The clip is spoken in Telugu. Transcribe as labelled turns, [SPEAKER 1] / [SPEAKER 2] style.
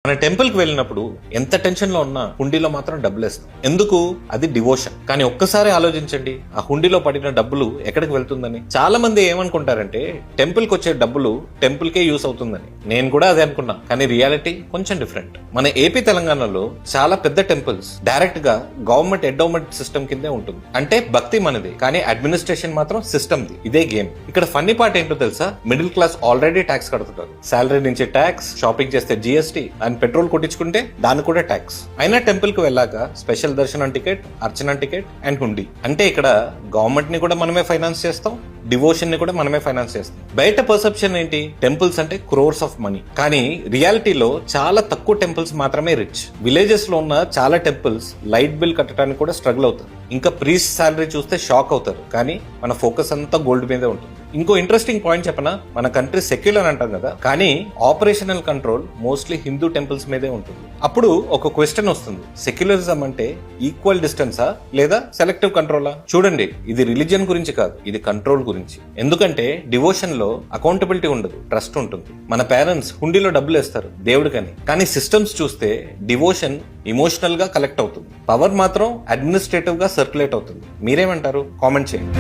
[SPEAKER 1] మన టెంపుల్ కి వెళ్ళినప్పుడు ఎంత టెన్షన్ లో ఉన్నా హుండీలో మాత్రం డబ్బులు వేస్తాం. ఎందుకు? అది డివోషన్. కానీ ఒక్కసారి ఆలోచించండి, ఆ హుండీలో పడిన డబ్బులు ఎక్కడికి వెళ్తుందని. చాలా మంది ఏమనుకుంటారంటే టెంపుల్ కి వచ్చే డబ్బులు టెంపుల్ కే యూస్ అవుతుందని. నేను కూడా అదే అనుకున్నా, కానీ రియాలిటీ కొంచెం డిఫరెంట్. మన ఏపీ తెలంగాణలో చాలా పెద్ద టెంపుల్స్ డైరెక్ట్ గా గవర్నమెంట్ ఎండోమెంట్ సిస్టమ్ కిందే ఉంటుంది. అంటే భక్తి మనది, కానీ అడ్మినిస్ట్రేషన్ మాత్రం సిస్టమ్ ది. ఇదే గేమ్. ఇక్కడ ఫన్నీ పార్ట్ ఏంటో తెలుసా? మిడిల్ క్లాస్ ఆల్రెడీ ట్యాక్స్ కడుతుంటారు. శాలరీ నుంచి ట్యాక్స్, షాపింగ్ చేస్తే జిఎస్టీ, అండ్ పెట్రోల్ కొట్టించుకుంటే దానికి కూడా ట్యాక్స్. అయినా టెంపుల్ కి వెళ్ళాక స్పెషల్ దర్శనం టికెట్, అర్చన టికెట్ అండ్ హుండీ. అంటే ఇక్కడ గవర్నమెంట్ ని కూడా మనమే ఫైనాన్స్ చేస్తాం, డివోషన్ ని కూడా మనమే ఫైనాన్స్ చేస్తాం. బయట పర్సెప్షన్ ఏంటి? టెంపుల్స్ అంటే క్రోర్స్ ఆఫ్ మనీ. కానీ రియాలిటీలో చాలా తక్కువ టెంపుల్స్ మాత్రమే రిచ్. విలేజెస్ లో ఉన్న చాలా టెంపుల్స్ లైట్ బిల్ కట్టడానికి కూడా స్ట్రగుల్ అవుతారు. ఇంకా ప్రీస్ట్ శాలరీ చూస్తే షాక్ అవుతారు. కానీ మన ఫోకస్ అంతా గోల్డ్ మీదే ఉంటుంది. ఇంకో ఇంట్రెస్టింగ్ పాయింట్ చెప్పనా? మన కంట్రీ సెక్యులర్ అంటాం కదా, కానీ operational control mostly Hindu temples మీదే ఉంటుంది. అప్పుడు ఒక క్వశ్చన్ వస్తుంది, సెక్యులరిజం అంటే ఈక్వల్ డిస్టెన్సా లేదా సెలెక్టివ్ కంట్రోలా? చూడండి, ఇది రిలీజియన్ గురించి కాదు, ఇది కంట్రోల్ గురించి. ఎందుకంటే డివోషన్ లో అకౌంటబిలిటీ ఉండదు, ట్రస్ట్ ఉంటుంది. మన పేరెంట్స్ హుండీలో డబ్బులు వేస్తారు దేవుడికని, కానీ సిస్టమ్స్ చూస్తే డివోషన్ ఇమోషనల్ గా కలెక్ట్ అవుతుంది, పవర్ మాత్రం అడ్మినిస్ట్రేటివ్ గా సర్క్యులేట్ అవుతుంది. మీరేమంటారు? కామెంట్ చేయండి.